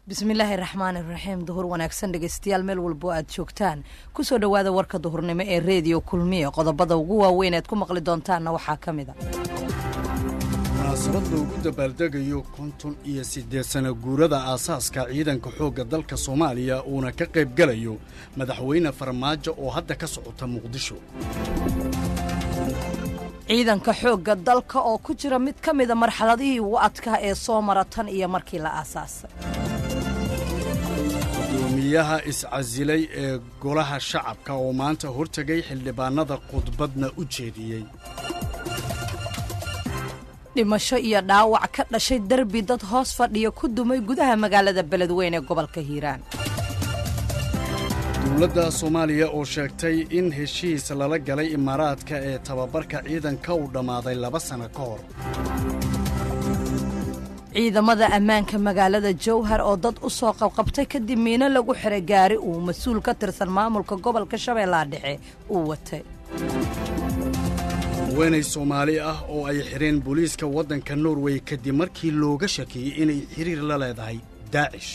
bismillaahi raxmaani raxiim. duhur wanaagsan dhegeystayaal meel walbo aad joogtaan kusoo dhawaada warka duhurnimo ee reediyo kulmiye. qodobada ugu waaweyn aad ku maqli doontaanna waxaa ka mid a munaasabad loogu dabaaldegayo 58 sano guurada aasaaska ciidanka xoogga dalka Soomaaliya uuna ka qayb galayo madaxweyne Farmaajo oo hadda ka socota Muqdisho. ciidanka xoogga dalka oo ku jira mid ka mid a marxaladihii ugu adkaa ee soo mara tan iyo markii la aasaasay. gudoomiyaha iscasilay ee golaha shacabka oo maanta hortagay xildhibaanada khudbadna u jeediyey. dhimasho iyo dhaawac ka dhashay derbi dad hoos fadhiya ku dumay gudaha magaalada beledweyne ee gobolka Hiiraan. dowladda Soomaaliya oo sheegtay in heshiis lala galay Imaaraadka ee tababarka ciidanka uu dhamaaday 2 sano ka hor. ciidamada ammaanka magaalada Jowhar oo dad u soo qabqabtay kadib miino lagu xiray gaari uu mas'uul ka tirsan maamulka gobolka Shabeellaha Dhexe uu watay. haweeney Soomaali ah oo ay xireen booliiska waddanka Norway kadib markii looga shakiyay inay xiriir la leedahay Daacish.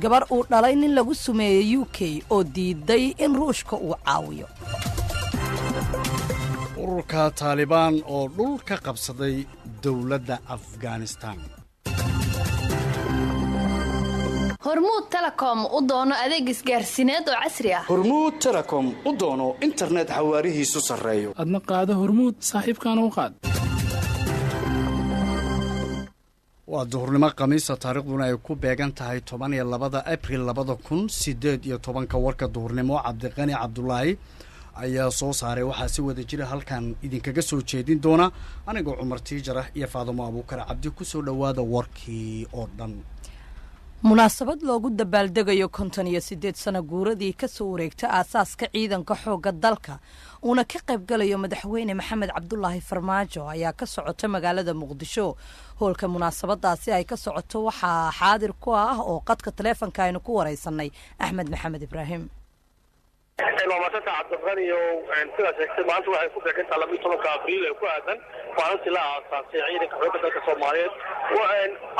gabar uu dhalay nin lagu sumeeyay UK oo diiday in Ruushka uu caawiyo. ururka Taliban oo dhul ka qabsaday dawladda Afghanistan. Hormuud Telecom u doono adeeg isgaarsiineed oo casri ah. Hormuud Telecom u doono internet xawaarihiisu sareeyo. adna qaado Hormuud saaxiibkana u qaad. waa duhurnimo Khamiisa taariikhduna ay ku beegan tahay 12 April 2018 warka duhurnimo Cabdiqani Cabdullaahi ayaa soo saaray. waxaa si wada jira halkan idinkaga soo jeedin doona anigoo Cumar Tiijara iyo Faadimo Abuukar Cabdi. ku soo dhawaada warkii oo dhan. munaasabad loogu dabaaldegayo 58 sano guuradii ka soo wareegtay aasaaska ciidanka xoogga dalka uuna ka qayb galayo madaxweyne Maxamed Cabdullaahi Farmaajo ayaa ka socota magaalada Muqdisho. hoolka munaasabadaasi ay ka socoto waxaa xaadir ku ah oo qadka taleefanka aynu ku wareysanay Axmed Maxamed Ibraahim. maanta Cabdiqani oo sidaas sheegtay maanta waxay ku beegantaa 12 Abriil ee ku aadan maalintii la aasaasay ciidanka xoogga dalka Soomaaliyeed.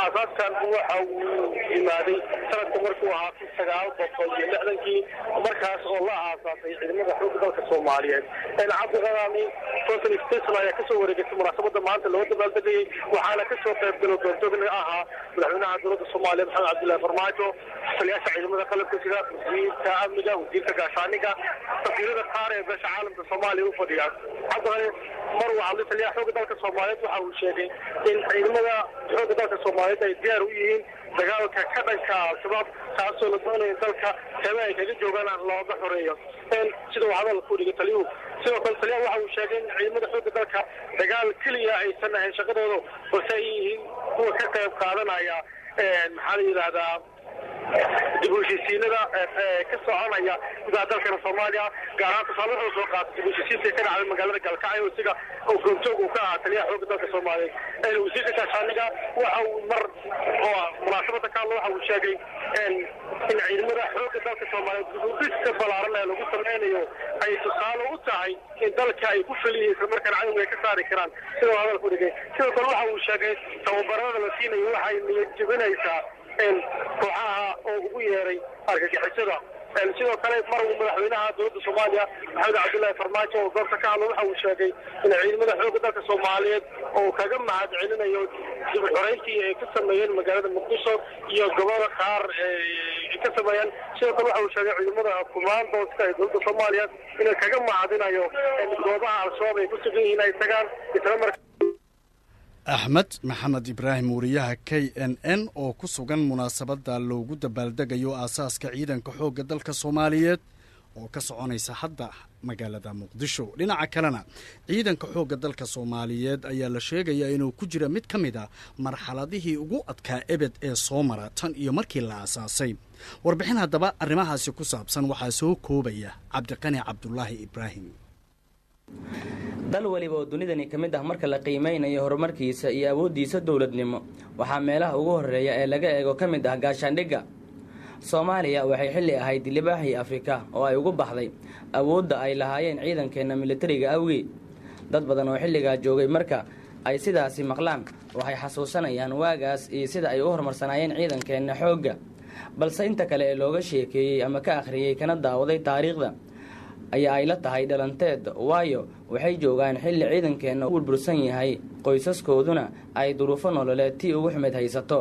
aasaaskan waxa uu yimaaday sanadka markuu ahaa 1960kii markaas oo la aasaasay ciidamada xoogga dalka Soomaaliyeed. Cabdiqani konsolidation ayaa ka soo wareegtay munaasabada maanta loo dabaaldegayay waxaana ka soo qayb galay doontoodna ahaa madaxweynaha dowladda Soomaaliya Maxamed Cabdullaahi Farmaajo, taliyaha ciidamada qalabka sida wasiirka amniga, wasiirka gaashaaniga, safiirada qaar ee beesha caalamka Soomaaliya u fadhiya. Cabdiqani mar waxaa taliyaha xoogga dalka Soomaaliyeed waxa uu sheegay in ciidamada xoogga dalka Soomaaliyeed ay diyaar u yihiin dagaalka ka dhanka al-shabaab taasoo la doonayo dalka heebaha ay kaga joogaan looga xoreeyo. sida uu hadal ku dhigay taliyuhu. sidoo kale taliyaha waxa uu sheegay in ciidamada xoogga dalka dagaal keliya aysan ahayn shaqadooda balse ay yihiin kuwa ka qayb qaadanaya maxaa la yidhaahdaa dib u heshiisiinada ka soconaya gudaha dalkana Soomaaliya. gaar ahaan tusaale wuxuu soo qaatay dib u heshiisiinta ka dhacday magaalada Galkacyo isaga oo goobjoog u ka ahaa taliyaha xoogga dalka Soomaaliyeed. wasiirka gaashaaniga waxa uu mar oo munaasabada ka hadlay waxa uu sheegay in ciidamada xoogga dalka Soomaaliyeed gudihiisa balaaran ee lagu sameynayo ay tusaale u tahay in dalka ay ku filiyeen markaan cadawga ay ka saari karaan. sidoo hadal ku dhigay sidoo kale waxa uu sheegay tababarada la siinayo waxay niyad jebinaysaa kooxaha oo ugu yeeray argagixisada. sidoo kale mar uu madaxweynaha dowladda Soomaaliya Maxamed Cabdullaahi Farmaajo oo goobta ka hadlay waxa uu sheegay in ciidamada xoogga dalka Soomaaliyeed oo kaga mahadcelinayo dib u xoreyntii ay ka sameeyeen magaalada Muqdisho iyo gobolka qaar ay ka sameeyeen. sidoo kale waxa uu sheegay ciidamada kumaandooska ee dowladda Soomaaliya inay kaga mahadinayo goobaha al-shabaab ay ku sugan yihiin ay tagaan isla markaa. Axmed Maxamed Ibraahim wariyaha KNN oo ku sugan munaasabada loogu dabaaldegayo aasaaska ciidanka xoogga dalka Soomaaliyeed oo ka soconaysa hadda magaalada Muqdisho. dhinaca kalena ciidanka xoogga dalka Soomaaliyeed ayaa la sheegayaa inuu ku jira mid ka mid ah marxaladihii ugu adkaa ebed ee soo mara tan iyo markii la aasaasay. warbixin haddaba arrimahaasi ku saabsan waxaa soo koobaya Cabdiqani Cabdullaahi Ibraahim. dal waliba oo dunidani ka mid ah marka la qiimeynayo horumarkiisa iyo awooddiisa dowladnimo waxaa meelaha ugu horreeya ee laga eego ka mid ah gaashaandhigga. Soomaaliya waxay xilli ahayd libaaxii Afrika oo ay ugu baxday awoodda ay lahaayeen ciidankeena militariga awgeed. dad badan oo xilligaa joogay marka ay sidaasi maqlaan waxay xasuusanayaan waagaas iyo sida ay u horumarsanaayeen ciidankeenna xoogga balse inta kale ee looga sheekeeyey ama ka akhriyey kana daawaday taariikhda ayaa ay la tahay dhalanteed waayo waxay joogaan xilli ciidankeenna u burbursan yahay qoysaskooduna ay duruufo nololeed tii ugu xumeed haysato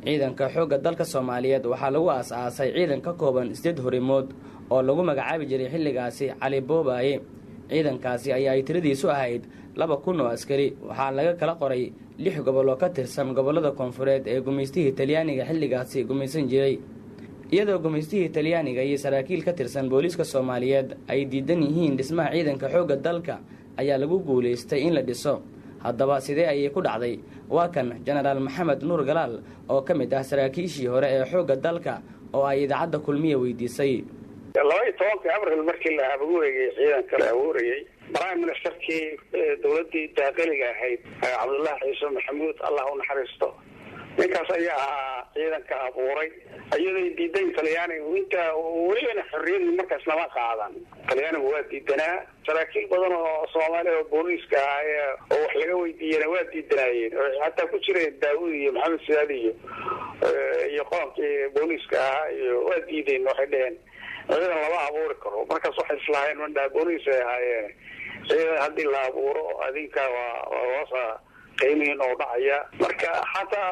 ciidanka xoogga dalka Soomaaliyeed waxaa lagu aas-aasay ciidan ka kooban 8 horimood oo lagu magacaabi jiray xilligaasi Cali Boobaaye ciidankaasi ayaa tiradiisu ahayd 2,000 oo askari waxaa laga kala qoray 6 gobol oo ka tirsan gobolada koonfureed ee gumeystihii Talyaaniga xilligaasi gumeysan jiray iyadoo gumeystihii Talyaaniga iyo saraakiil ka tirsan booliiska Soomaaliyeed ay diidan yihiin dhismaha ciidanka xoogga dalka ayaa lagu guuleystay in la dhiso haddaba sidee ayay ku dhacday waa kan Generaal Maxamed Nuur Galaal oo ka mid ah saraakiishii hore ee xoogga dalka oo ay idaacadda kulmiye weydiisay 12 abriil markii la abuurayay ciidanka la abuurayay prime ministerkii dawladii daaqiliga ahayd Cabdullaahi Ciise Maxamuud Allah u naxariisto ninkaas ayaa ciidanka abuuray ayadoo diidan Talyaaniga inta weliba xorriyad markaas lama qaadan Talyaanigu waa diidanaa saraakiil badan oo Soomaali oo booliiska ah oo wax laga weydiiyay waa diidanayeen hatta ku jiray Daawud iyo Maxamed Siyaadi iyo qoomkii booliiska ah iyo waa diideen waxay dhaheen ciidan lama abuuri karo markaas waxay islaayeen wanda booliis ay ahaayeen ciidan haddii la abuuro adinka waa qiimihiin oo dhacaya marka xataa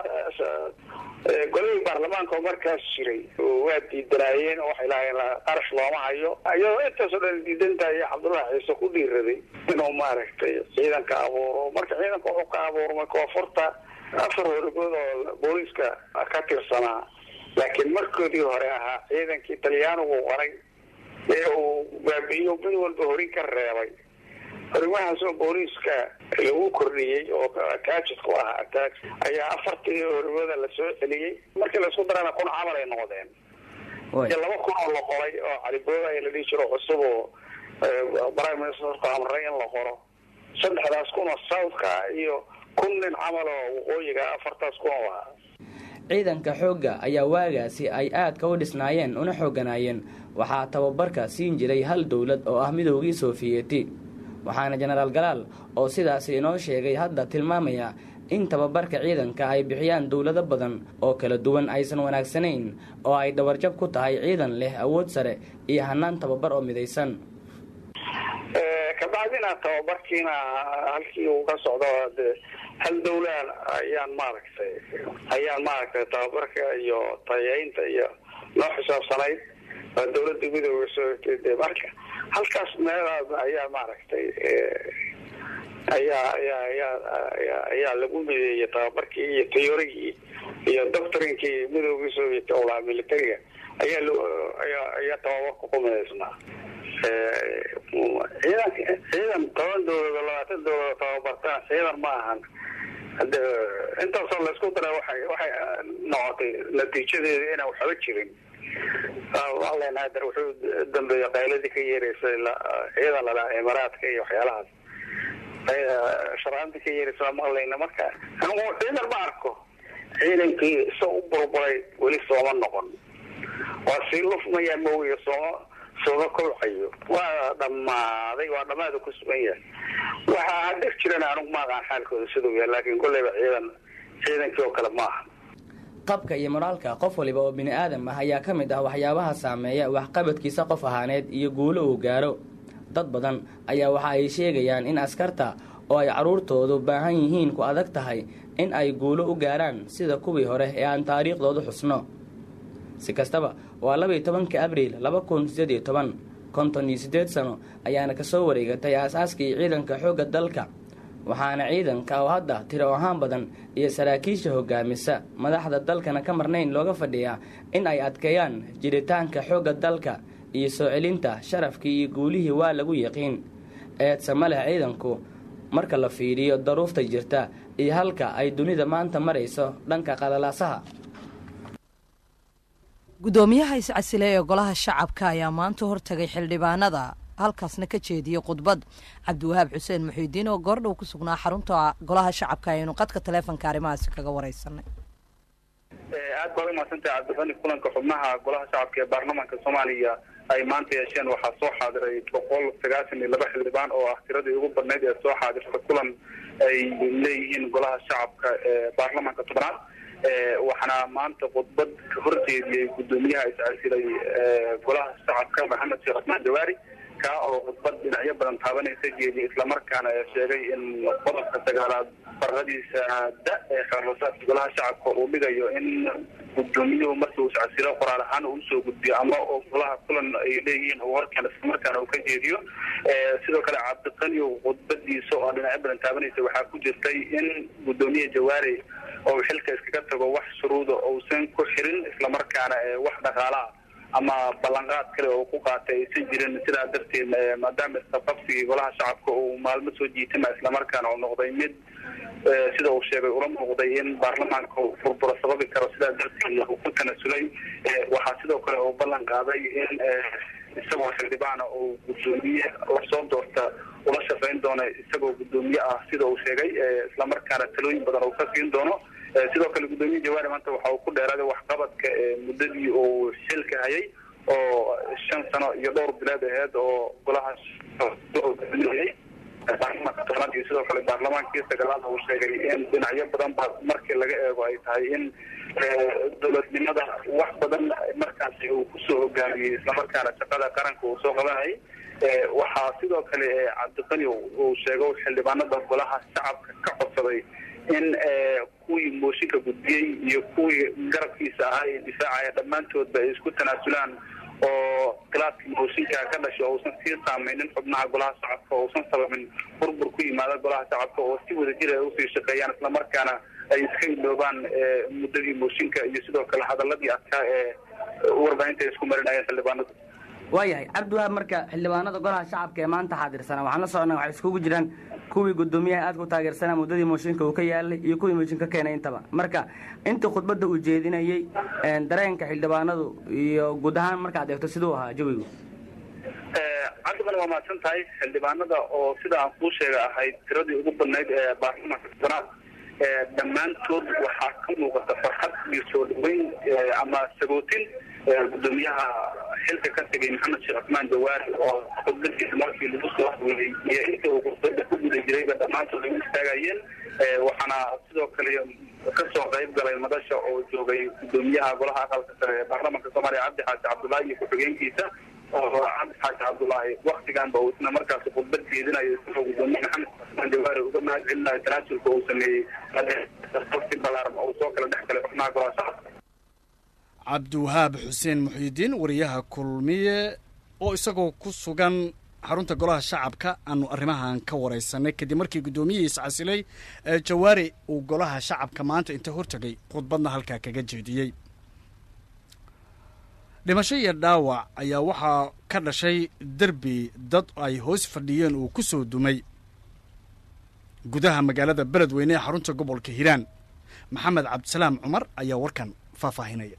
golihii baarlamaanka oo markaas jiray waa diidanaayeen oo waxay lahaayeen qarash looma hayo ayadoo intaasoo dhan diidantahay Cabdullaahi Ciise ku dhiiraday inuu maaragtay ciidanka abuuro marka ciidanka wuxuu ka abuurmay koonfurta 4 horigood oo booliiska ka tirsanaa laakiin markoodii hore ahaa ciidankii Talyaanigu qoray ee uu baabiyo mid walba horin ka reebay horimahaas oo booliiska lagu kordhiyey oo kaajid ku ahaa ayaa 4 horigooda la soo celiyey markii la isku darana kun camal ay noqdeen iyo 2 kun oo la qoray oo Cali Boobaaye la dhigi jiro cusub oo prime minister amray in la qoro 3 kun oo South-ka iyo kun nin camal oo waqooyiga 4 kun oo ciidanka xoogga ayaa waagaasi ay aad ka u dhisnaayeen una xooganaayeen waxaa tababarka siin jiray hal dawlad oo ah midowgii Sofiyeeti waxaana Generaal Galaal oo sidaas inoo sheegay hadda tilmaamaya in tababarka ciidanka ay bixiyaan dawlado badan oo kala duwan aysan wanaagsanayn oo ay dawarjab ku tahay ciidan leh awood sare iyo hanaan tababar oo midaysan kabacdina tababarkiina halkii uu ka socdo hal dawlad ayaan maaragtay tababarka iyo tayeynta iyo loo xisaabsanayd dawladda midowga Sofiyeeti marka halkaas meelaha ayaa maaragtay ayaa lagu mideeyay tababarkii iyo teorigii iyo doctrinkii midowga Sofiyeeti oo militariga ayaa tababarku ku mideysnaa ciidan 10 dawladood 20 dawladood tababartaan ciidan ma ahan intaasoo la isku daray waxay noqotay natiijadeeda inaan waxba jirin والله نادر وحود دنبي قايلدي كيريس ciidan la Imaaraadka iyo waxyaalahaas sharaanti kayirisa maqlayna marka anigu ciidan ma arko ciidankii soo burburay wali soo noqon waa si lufmaya mooyo soo kobcayo waa dhamaad ku sugan waxa hadda jirana anigu ma aqaan xaalkooda sidoo yahay laakiin kullayba ciidankii oo kale ma aha qabka iyo moraalka qof waliba oo bini aadam ah ayaa ka mid ah waxyaabaha saameeya waxqabadkiisa qof ahaaneed iyo guulo uu gaaro dad badan ayaa waxa ay sheegayaan in askarta oo ay caruurtoodu baahan yihiin ku adag tahay in ay guulo u gaaraan sida kuwii hore ee aan taariikhdoodu xusno si kastaba waa 12 abriil 2018 58 sano ayaana ka soo wareegatay aasaaskii ciidanka xoogga dalka waxaana ciidanka oo hadda tiro ahaan badan iyo saraakiisha hogaamisa madaxda dalkana ka marnayn looga fadhiyaa in ay adkeeyaan jiritaanka xoogga dalka iyo soo celinta sharafkii iyo guulihii waa lagu yaqiin samale ciidanku marka la fiiriyo daruufta jirta iyo halka ay dunida maanta marayso dhanka qalalaasaha gudoomiyaha iscasile ee golaha shacabka ayaa maanta hortagay xildhibaanada halkaasna ka jeediyay khudbad Cabdiwahaab Xuseen Muxiidiin oo goordhow ku sugnaa xarunta golaha shacabka aynu qadka taleefanka arimahaas kaga wareysanay aad baa maasanta Cabdiwahaab kulanka xubnaha golaha shacabka ee baarlamaanka Soomaaliya ay maanta yeesheen waxaa soo xaadiray 192 xildhibaan oo ah tiradii ugu badnayd ee soo xaadirta kulan ay leeyihiin golaha shacabka baarlamaanka tobnaad waxaana maanta khudbad ka horjeediyey gudoomiyaha iscasilay golaha shacabka maxamed sheekh cusmaan jawaari ka oo khudbad dhinacyo badan taabanaysa jeediyey islamarkaana sheegay in qodobka sagaalaad farqadiisa ee xeerhoosaadka golaha shacabka uu dhigayo in gudoomiyuhu markii uu iscasilo qoraal ahaan uu usoo gudbiyo ama oo golaha kulan ay leeyihiin uu horkeena islamarkaana uu ka jeediyo sidoo kale cabdiqani khudbadiisa oo dhinacyo badan taabanaysa waxaa ku jirtay in gudoomiye jawaari oo xilka iskaga tago wax shuruuda uusan ku xirin islamarkaana wax dhaqaalaha ama ballanqaad kale oo ku qaatay aysan jirin sidaa darteed maadaama isqabqabsigii golaha shacabka uu maalmo soo jiitama islamarkaana uu noqday mid sida uu sheegay ula muuqday in baarlamaanka uu burburo sababi karo sidaa darteed uu ku tanasulay waxaa sidoo kale uu ballan qaaday in isagoo xildhibaana uu gudoomiye lasoo doorta ula shaqayn doono isagoo gudoomiye ah sida uu sheegay islamarkaana talooyin badan uu ka siin doono sidoo kale gudoomiye jawaari maanta waxa uu ku dheeraaday waxqabadka muddadii uu xilka hayay oo 5 sano iyo dhowr bilood aheyd oo golaha baarlamaanka tobnaad iyo sidoo kale baarlamaankii sagalaad uu sheegay in dhinacyo badan ba markii laga eego ay tahay in dowladnimada wax badan markaasi uu kusoo hogaamiyey islamarkaana shaqada qaranka uu soo qabanayay waxaa sidoo kale cabdiqani uu sheegay xildhibaanada golaha shacabka ka codsaday in kuwii mooshinka gudbiyey iyo kuwii garabkiisa ahaa ee difaacaya dhammaantoodba ay isku tanaasulaan oo khilaafkii mooshinka ka dhashay oo uusan sii saameynin xubnaha golaha shacabka oo uusan sababin burbur ku yimaada golaha shacabka oo si wadajir ay usii shaqeeyaan islamarkaana ay iska iloobaan muddadii mooshinka iyo sidoo kale hadaladii adkaa ee warbaahinta ay isku marinayeen xildhibaanadu. waayahay cabdiwahaab marka xildhibaanada golaha shacabka ee maanta xaadirsanaa waxaan la soconnaa waxay iskugu jiraan kuwii gudoomiyaha aadka u taageersanaa muddadii mooshinka uu ka yaalay iyo kuwii mooshinka keenay intaba marka intii khudbadda uu jeedinayey dareenka xildhibaanadu iyo guud ahaan markaad eegto siduu ahaa jawigu cabdiqani waa mahadsan tahay xildhibaanada oo sida aan kuu sheega ahayd tiradii ugu badnayd ee baarlamaanka tobnaad dhammaantood waxaa ka muuqata farxad iyo soo dhaweyn ama sagootin gudoomiyaha xilka ka tegay maxamed sheekh cusmaan jawaari oo khudbadiisa markii lagu soo haweyey iyo inta uu khudbada ku guda jirayba dhammaantood ay u istaagayeen waxaana sidoo kale kasoo qayb galay madasha oo joogay gudoomiyaha golaha aqalka sare ee baarlamaanka soomaaliya cabdi xaaji cabdullaahi iyo ku-xigeenkiisa oo cabdi xaaji cabdullaahi waktiganba uu isna markaasi khudbad jeedinayo isagoo gudoomiye maxamed cusmaan jawaari uga mahad celinayo tanaasulka uu sameeyey si balaaran oo soo kala dhex galay xubnaha golaha shacabka. cabdiwahaab xuseen muxyidiin wariyaha kulmiye oo isagoo ku sugan xarunta golaha shacabka aanu arrimahan ka waraysanay kadib markii guddoomiyihii iscasilay jawaari uu golaha shacabka maanta inta hortegay khudbadna halkaa kaga jeediyey. dhimasho iyo dhaawac ayaa waxaa ka dhashay derbi dad ay hoos fadhiyeen uu ku soo dumay gudaha magaalada beledweyne ee xarunta gobolka hiiraan. maxamed cabdisalaam cumar ayaa warkan faahfaahinaya.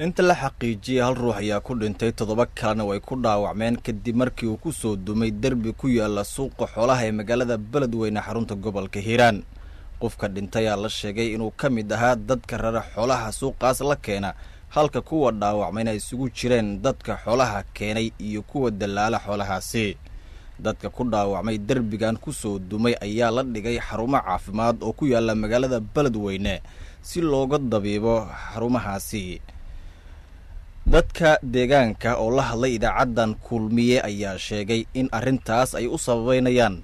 inta la xaqiijiyey hal ruux ayaa ku dhintay 7 kalena way ku dhaawacmeen kadib markii uu ku soo dumay derbi ku yaala suuqa xoolaha ee magaalada beledweyne xarunta gobolka hiiraan. qofka dhintay ayaa la sheegay inuu ka mid ahaa dadka rara xoolaha suuqaas la keena halka kuwa dhaawacmayna isugu jireen dadka xoolaha keenay iyo kuwa dalaala xoolahaasi. dadka ku dhaawacmay derbigan ku soo dumay ayaa la dhigay xarumo caafimaad oo ku yaala magaalada beledweyne si looga dabiibo xarumahaasi. dadka deegaanka oo la hadlay idaacaddan kulmiye ayaa sheegay in arrintaas ay u sababeynayaan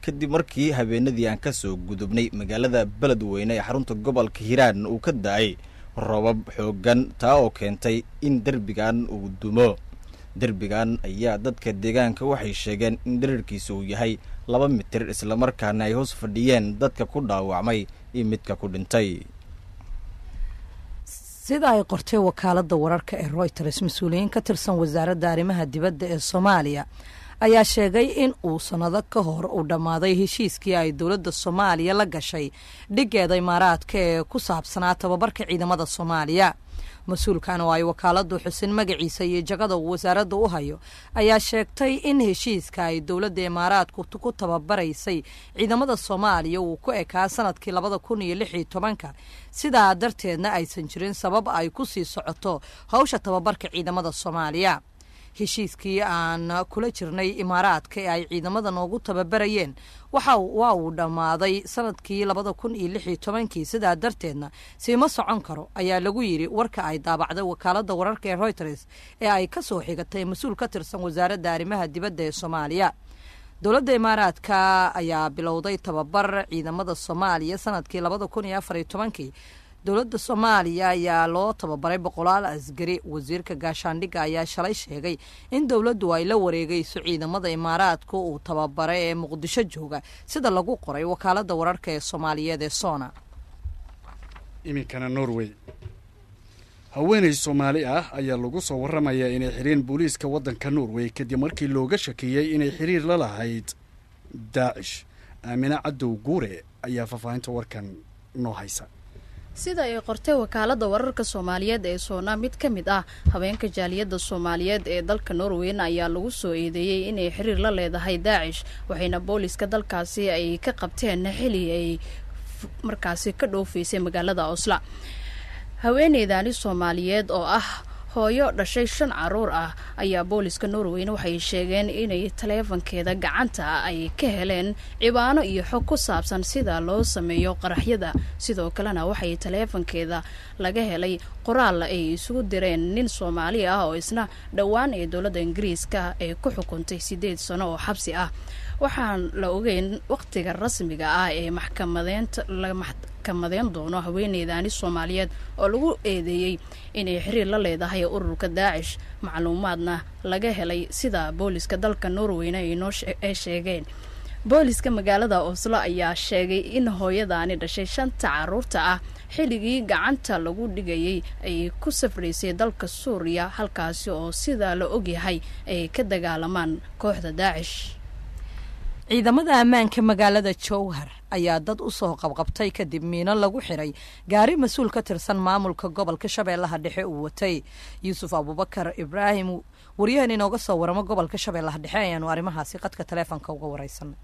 kadib markii habeenadii aan ka soo gudubnay magaalada beledweyne ee xarunta gobolka hiiraan uu ka da-ay robab xooggan taa oo keentay in derbigan uu dumo. derbigan ayaa dadka deegaanka waxay sheegeen in dherarkiisa uu yahay 2 mitir islamarkaana ay hoos fadhiyeen dadka ku dhaawacmay iyo midka ku dhintay. sida ay qortay wakaaladda wararka ee Reuters, mas-uuliyiin ka tirsan wasaaradda arrimaha dibadda ee Soomaaliya ayaa sheegay in uu sanado ka hor u dhammaaday heshiiskii ay dowladda Soomaaliya la gashay dhigeeda imaaraadka ee ku saabsanaa tababarka ciidamada Soomaaliya. mas-uulkan oo ay wakaaladdu xusin magaciisa iyo jagada uu wasaaradda u hayo ayaa sheegtay in heshiiska ay dowladda imaaraadku ku tababaraysay ciidamada Soomaaliya uu ku ekaa sanadkii 2016 sidaa darteedna aysan jirin sabab ay ku sii socoto hawsha tababarka ciidamada Soomaaliya. heshiiskii aan kula jirnay imaaraadka ee ay ciidamada noogu tababarayeen waa uu dhammaaday sanadkii 2016 sidaa darteedna siima socon karo ayaa lagu yidhi warka ay daabacday wakaaladda wararka ee Reuters ee ay ka soo xigatay mas-uul ka tirsan wasaaradda arrimaha dibadda ee Soomaaliya. dowladda imaaraadka ayaa bilowday tababar ciidamada Soomaaliya sanadkii 2014. dowladda Soomaaliya ayaa loo tababaray 100 askari. wasiirka gaashaandhigga ayaa shalay sheegay in dowladdu ay la wareegayso ciidamada imaaraadka uu tababaray ee Muqdisho jooga sida lagu qoray wakaaladda wararka ee Soomaaliyeed ee Sona. iminkana Norway, haweeney Soomaali ah ayaa lagu soo waramayaa inay xiriin booliiska waddanka Norway kadib markii looga shakiyay inay xiriir la lahayd Daesh. Aamina Cadow Guure ayaa faafahinta warkan noo haysa. sida ay qortay wakaaladda wararka Soomaaliyeed ee Sona, mid ka mid ah haweenka jaaliyadda Soomaaliyeed ee dalka Norway ayaa lagu soo eedeeyay inay xiriir la leedahay Daesh, waxayna booliiska dalkaasi ay ka qabteen xili ay markaasi ka dhoofaysay magaalada Oslo. haweeneydani Soomaaliyeed oo ah hooyo dhashay 5 caruur ah ayaa booliiska Norway waxay sheegeen inay taleefankeeda gacanta ay ka heleen ciwaano iyo xog ku saabsan sida loo sameeyo qaraxyada. sidoo kalena waxay taleefankeeda laga helay qoraal ay isugu direen nin Soomaali ah oo isna dhawaan ee dowladda Ingiriiska ay ku xukuntay 8 sano oo xabsi ah. waxaan la ogeyn waqtiga rasmiga ah ee maxkamadeen doono haweeneydani Soomaaliyeed oo lagu eedeeyay inay xiriir la leedahay ururka Daesh. macluumaadna laga helay sida booliiska dalka Norway ay sheegeen. booliiska magaalada Oslo ayaa sheegay in hooyadani dhashay 5 caruurta ah xilligii gacanta lagu dhigayay ay ku safraysay dalka Suuriya, halkaasi oo sida la ogyahay ay ka dagaalamaan kooxda Daesh. ciidamada ammaanka magaalada Jowhar ayaa dad u soo qabqabtay kadib miino lagu xiray gaari mas-uul ka tirsan maamulka gobolka Shabeellaha Dhexe uu watay. Yuusuf Abubakar Ibraahim, wariyahan inooga soo waramo gobolka Shabeellaha Dhexe, ayaanu arrimahaasi qadka taleefanka uga waraysan.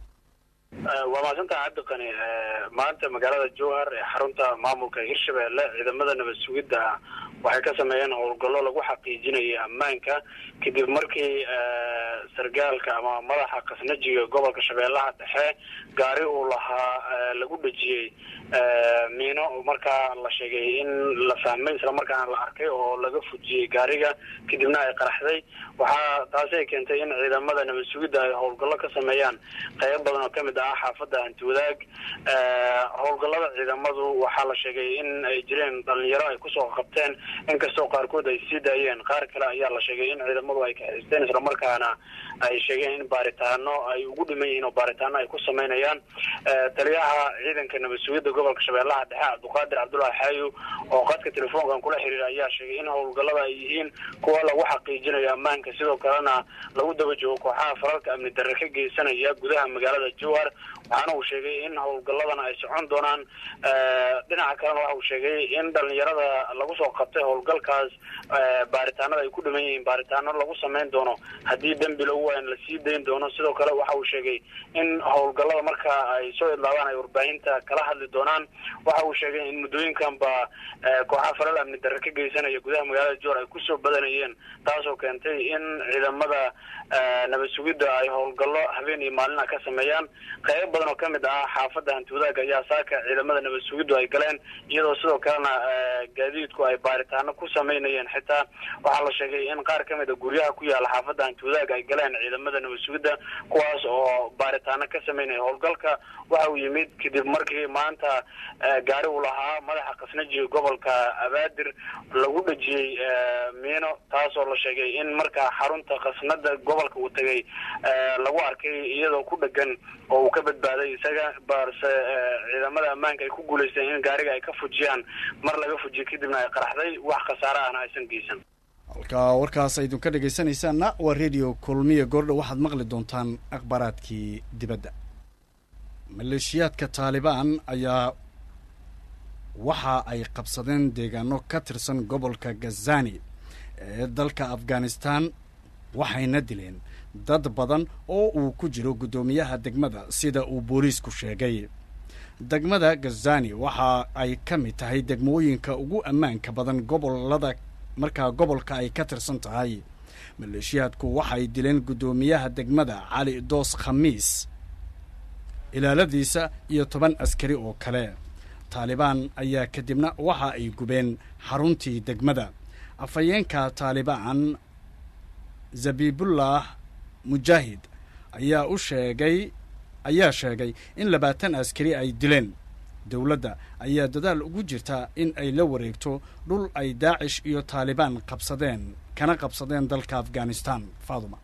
waa maasantaa cabdiqani. maanta magaalada Jowhar ee xarunta maamulka Hirshabeelle ciidamada nabad sugidda waxay ka sameeyeen howlgallo lagu xaqiijinayo ammaanka kadib markii sargaalka ama madaxa qasnajiga gobolka Shabeellaha Dhexe gaari uu lahaa lagu dhajiyay miino markaa la sheegay in la fahmay isla markaana la arkay oo laga fujiyay gaariga kadibna ay qaraxday. waxaa taasi ay keentay in ciidamada nabad sugidda ay howlgallo ka sameeyaan qayb badan oo kamid ah xaafadda Hantiwadaag. howlgallada ciidamadu waxaa la sheegay in ay jireen dhalinyaro ay kusoo qabteen, inkastoo qaarkood ay sii daayeen. qaar kale ayaa la sheegay in ciidamadu ay ka xisteen isla markaana ay sheegeen in baaritaano ay ugu dhiman yihiin oo baaritaano ay ku sameynayaan. taliyaha ciidanka nabad sugidda gobolka Shabeellaha Dhexe Abduqaadir Cabdullaahi Xaayo oo qadka telefoonkan kula xiriiray ayaa sheegay in howlgallada ay yihiin kuwa lagu xaqiijinayo ammaanka, sidoo kalena lagu daba joogo kooxaha falalka amni darre ka geysanaya gudaha magaalada Jowhar. waxaana uu sheegay in howlgalladana ay socon doonaan. dhinaca kalena waxa uu sheegay in dhalinyarada lagu soo qabtay howlgalkaas baaritaanada ay ku dhiman yihiin baaritaano lagu sameyn doono, haddii dembi lagu waayan la sii dayn doono. sidoo kale waxa uu sheegay in howlgallada marka ay soo idlaadaan ay warbaahinta kala hadli doonaan. waxa uu sheegay in muddooyinkanba kooxaha falal amni darre ka geysanaya gudaha magaalada Jowhar ay kusoo badanayeen, taasoo keentay in ciidamada nabad sugidda ay howlgallo habeen iyo maalin ka sameeyaan. qayb badan oo kamid ah xaafadda Hantiwadaag ayaa saaka ciidamada nabad sugiddu ay galeen, iyadoo sidoo kalena gaadiidku ay baaritaano ku sameynayeen. xitaa waxaa la sheegay in qaar kamid ah guryaha ku yaala xaafadda Hantiwadaag ay galeen ciidamada nabad sugidda, kuwaas oo baaritaano ka sameynaya. howlgalka waxa uu yimid kadib markii maanta gaari uu lahaa madaxa qasnajiga gobolka Abaadir lagu dhajiyay miino, taasoo la sheegay in markaa xarunta qasnada gobolka uu tagay lagu arkay iyadoo ku dhagan oo uu ka badbaaday isaga, balse ciidamada ammaanka ay ku guuleysteen in gaariga ay ka fujiyaan. mar laga fujiyay kadibna ay qaraxday, wax khasaare ahna aysan geysan. halkaa warkaas aydun ka dhegaysanaysaanna waa radio kulmiye. goordha waxaad maqli doontaan akhbaaraadkii dibadda. maleeshiyaadka Taalibaan ayaa waxa ay qabsadeen deegaano ka tirsan gobolka Gazani ee dalka Afghanistan, waxayna dileen dad badan oo uu ku jiro guddoomiyaha degmada sida uu booliisku sheegay. degmada Gazani waxa ay ka mid tahay degmooyinka ugu ammaanka badan gobolka ay ka tirsan tahay. maleeshiyaadku waxay dileen guddoomiyaha degmada cali doos khamiis ilaaladiisa iyo 10 askari oo kale. taalibaan ayaa kadibna waxa ay gubeen xaruntii degmada. afhayeenka taalibaan zabibullah mujaahid ayaa sheegay in 20 askari ay dileen. dowladda ayaa dadaal ugu jirta in ay la wareegto dhul ay daacish iyo taalibaan kana qabsadeen dalka Afghanistan. Faaduma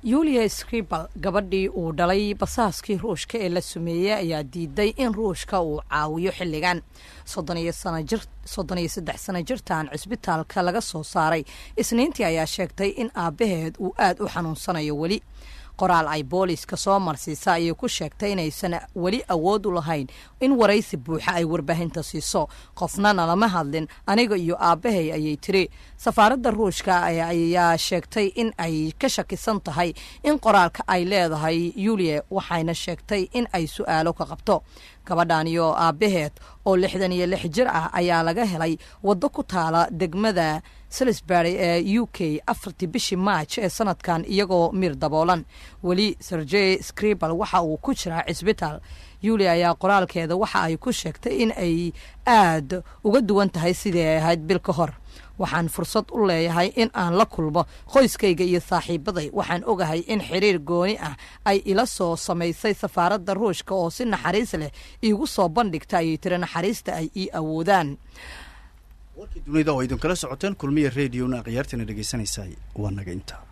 yulia skripal gabadhii uu dhalay basaaskii ruushka ee la sumeeyey ayaa diiday in ruushka uu caawiyo xilligan 33 sano jirtaan cisbitaalka laga soo saaray isniintii ayaa sheegtay in aabbaheed uu aad u xanuunsanayo weli. qoraal ay booliiska soo marsiisa ayay ku sheegtay inaysan weli awood u lahayn in waraysi buuxa ay warbaahinta siiso. qofnana lama hadlin aniga iyo aabbahay ayay tiri. safaaradda ruushka ayaa sheegtay in ay ka shakisan tahay in qoraalka ay leedahay yulia, waxayna sheegtay in ay su'aalo ka qabto. gabadhan iyo aabbaheed oo 66 jir ah ayaa laga helay waddo ku taala degmada Salisbury ee UK 4 bishii March ee sanadkan iyagoo mir daboolan. weli Sergey Skripal waxa uu ku jiraa cisbitaal. yulia ayaa qoraalkeeda waxa ay ku sheegtay in ay aad uga duwan tahay sidii ay ahayd bil ka hor. waxaan fursad u leeyahay in aan la kulmo qoyskayga iyo saaxiibaday. waxaan ogahay in xiriir gooni ah ay ila soo samaysay safaaradda ruushka oo si naxariis leh iigu soo bandhigta ayay tiri naxariista ay ii awoodaan. warkii dunida oo idin kala socoteen kulmiye radio-na akhyaartana dhegaysanaysaa waa naga intaa.